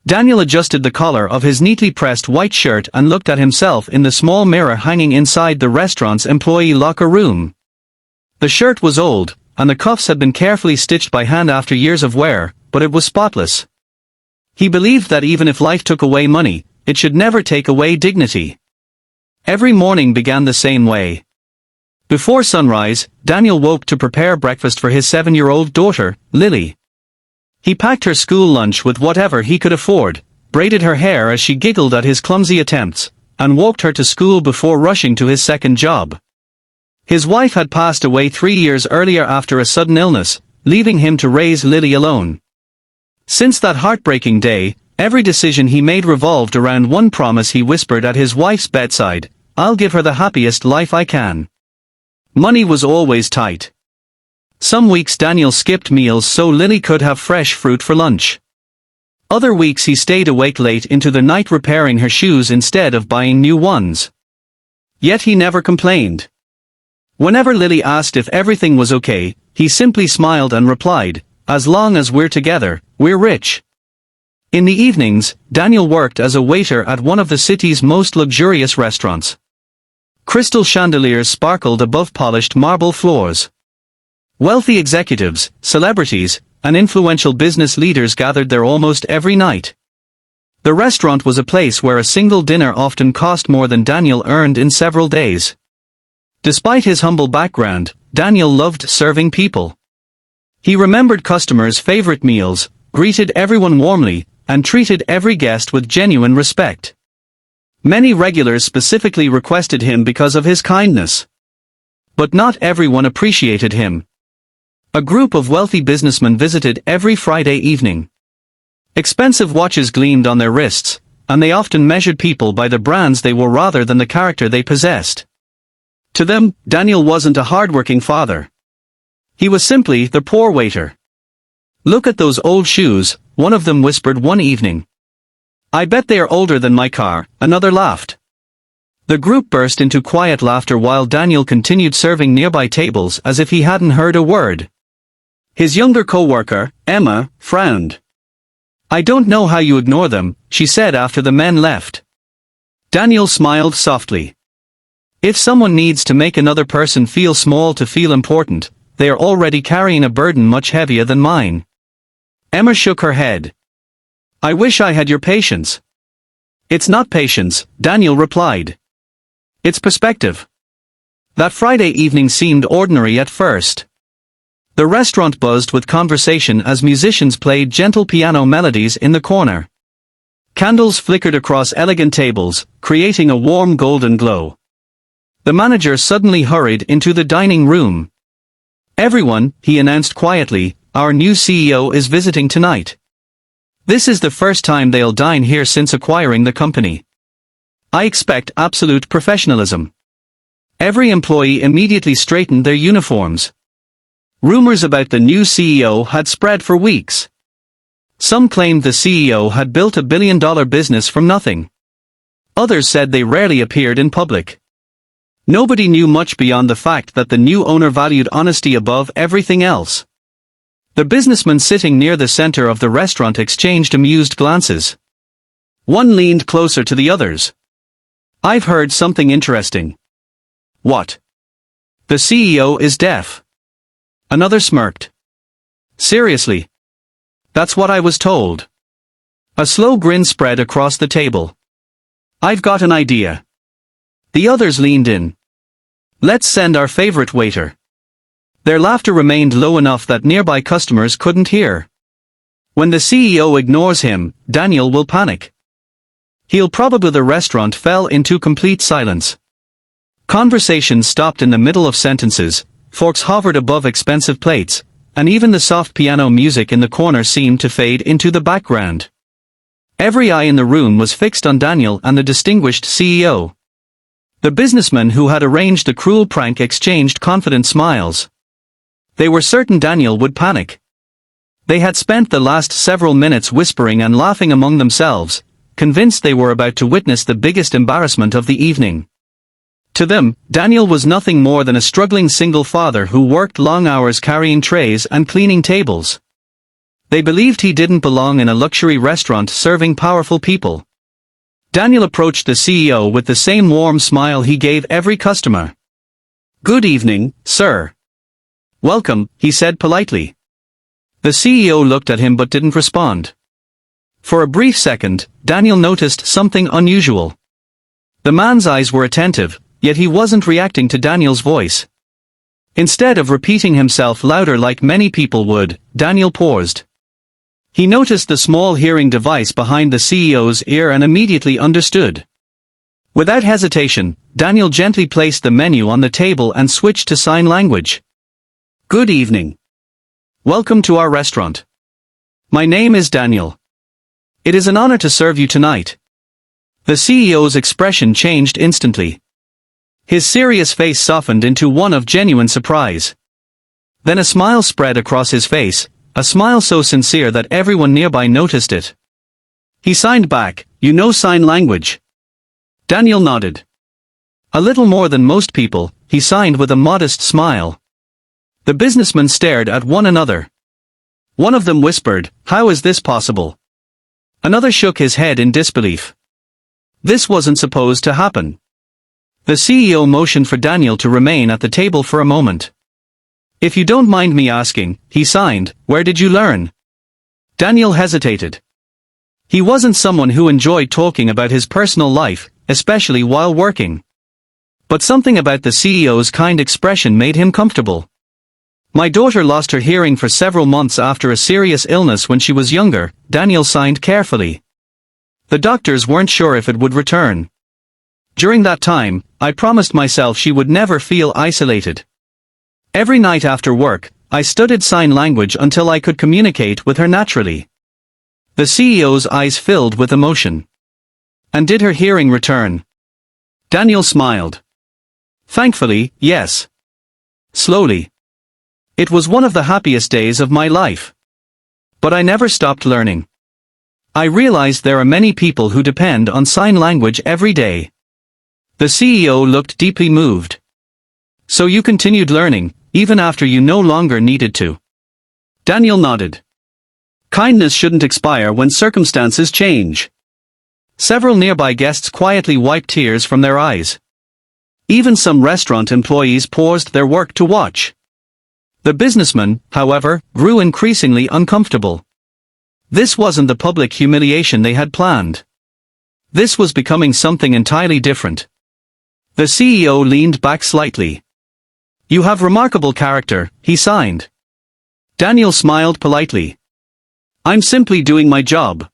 Daniel adjusted the collar of his neatly pressed white shirt and looked at himself in the small mirror hanging inside the restaurant's employee locker room. The shirt was old, and the cuffs had been carefully stitched by hand after years of wear, but it was spotless. He believed that even if life took away money, it should never take away dignity. Every morning began the same way. Before sunrise, Daniel woke to prepare breakfast for his 7-year-old daughter, Lily. He packed her school lunch with whatever he could afford, braided her hair as she giggled at his clumsy attempts, and walked her to school before rushing to his second job. His wife had passed away 3 years earlier after a sudden illness, leaving him to raise Lily alone. Since that heartbreaking day, every decision he made revolved around one promise he whispered at his wife's bedside: "I'll give her the happiest life I can." Money was always tight. Some weeks Daniel skipped meals so Lily could have fresh fruit for lunch. Other weeks he stayed awake late into the night repairing her shoes instead of buying new ones. Yet he never complained. Whenever Lily asked if everything was okay, he simply smiled and replied, "As long as we're together, we're rich." In the evenings, Daniel worked as a waiter at one of the city's most luxurious restaurants. Crystal chandeliers sparkled above polished marble floors. Wealthy executives, celebrities, and influential business leaders gathered there almost every night. The restaurant was a place where a single dinner often cost more than Daniel earned in several days. Despite his humble background, Daniel loved serving people. He remembered customers' favorite meals, greeted everyone warmly, and treated every guest with genuine respect. Many regulars specifically requested him because of his kindness. But not everyone appreciated him. A group of wealthy businessmen visited every Friday evening. Expensive watches gleamed on their wrists, and they often measured people by the brands they wore rather than the character they possessed. To them, Daniel wasn't a hardworking father. He was simply the poor waiter. "Look at those old shoes," one of them whispered one evening. "I bet they are older than my car," another laughed. The group burst into quiet laughter while Daniel continued serving nearby tables as if he hadn't heard a word. His younger coworker, Emma, frowned. "I don't know how you ignore them," she said after the men left. Daniel smiled softly. If someone needs to make another person feel small to feel important, they are already carrying a burden much heavier than mine. Emma shook her head. "I wish I had your patience." "It's not patience," Daniel replied. "It's perspective." That Friday evening seemed ordinary at first. The restaurant buzzed with conversation as musicians played gentle piano melodies in the corner. Candles flickered across elegant tables, creating a warm golden glow. The manager suddenly hurried into the dining room. "Everyone," he announced quietly, "our new CEO is visiting tonight. This is the first time they'll dine here since acquiring the company. I expect absolute professionalism." Every employee immediately straightened their uniforms. Rumors about the new CEO had spread for weeks. Some claimed the CEO had built a billion-dollar business from nothing. Others said they rarely appeared in public. Nobody knew much beyond the fact that the new owner valued honesty above everything else. The businessmen sitting near the center of the restaurant exchanged amused glances. One leaned closer to the others. "I've heard something interesting." "What?" "The CEO is deaf." Another smirked. "Seriously?" "That's what I was told." A slow grin spread across the table. "I've got an idea." The others leaned in. "Let's send our favorite waiter." Their laughter remained low enough that nearby customers couldn't hear. "When the CEO ignores him, Daniel will panic. He'll probably..." The restaurant fell into complete silence. Conversations stopped in the middle of sentences, forks hovered above expensive plates, and even the soft piano music in the corner seemed to fade into the background. Every eye in the room was fixed on Daniel and the distinguished CEO. The businessmen who had arranged the cruel prank exchanged confident smiles. They were certain Daniel would panic. They had spent the last several minutes whispering and laughing among themselves, convinced they were about to witness the biggest embarrassment of the evening. To them, Daniel was nothing more than a struggling single father who worked long hours carrying trays and cleaning tables. They believed he didn't belong in a luxury restaurant serving powerful people. Daniel approached the CEO with the same warm smile he gave every customer. "Good evening, sir." "Welcome," he said politely. The CEO looked at him but didn't respond. For a brief second, Daniel noticed something unusual. The man's eyes were attentive, yet he wasn't reacting to Daniel's voice. Instead of repeating himself louder like many people would, Daniel paused. He noticed the small hearing device behind the CEO's ear and immediately understood. Without hesitation, Daniel gently placed the menu on the table and switched to sign language. "Good evening. Welcome to our restaurant. My name is Daniel. It is an honor to serve you tonight." The CEO's expression changed instantly. His serious face softened into one of genuine surprise. Then a smile spread across his face, a smile so sincere that everyone nearby noticed it. He signed back, "You know sign language?" Daniel nodded. A little more than most people, he signed with a modest smile. The businessmen stared at one another. One of them whispered, "How is this possible?" Another shook his head in disbelief. This wasn't supposed to happen. The CEO motioned for Daniel to remain at the table for a moment. "If you don't mind me asking," he signed, "where did you learn?" Daniel hesitated. He wasn't someone who enjoyed talking about his personal life, especially while working. But something about the CEO's kind expression made him comfortable. "My daughter lost her hearing for several months after a serious illness when she was younger," Daniel signed carefully. "The doctors weren't sure if it would return. During that time, I promised myself she would never feel isolated. Every night after work, I studied sign language until I could communicate with her naturally." The CEO's eyes filled with emotion. "And did her hearing return?" Daniel smiled. "Thankfully, yes. Slowly. It was one of the happiest days of my life. But I never stopped learning. I realized there are many people who depend on sign language every day." The CEO looked deeply moved. "So you continued learning, even after you no longer needed to?" Daniel nodded. Kindness shouldn't expire when circumstances change. Several nearby guests quietly wiped tears from their eyes. Even some restaurant employees paused their work to watch. The businessman, however, grew increasingly uncomfortable. This wasn't the public humiliation they had planned. This was becoming something entirely different. The CEO leaned back slightly. "You have remarkable character," he signed. Daniel smiled politely. "I'm simply doing my job."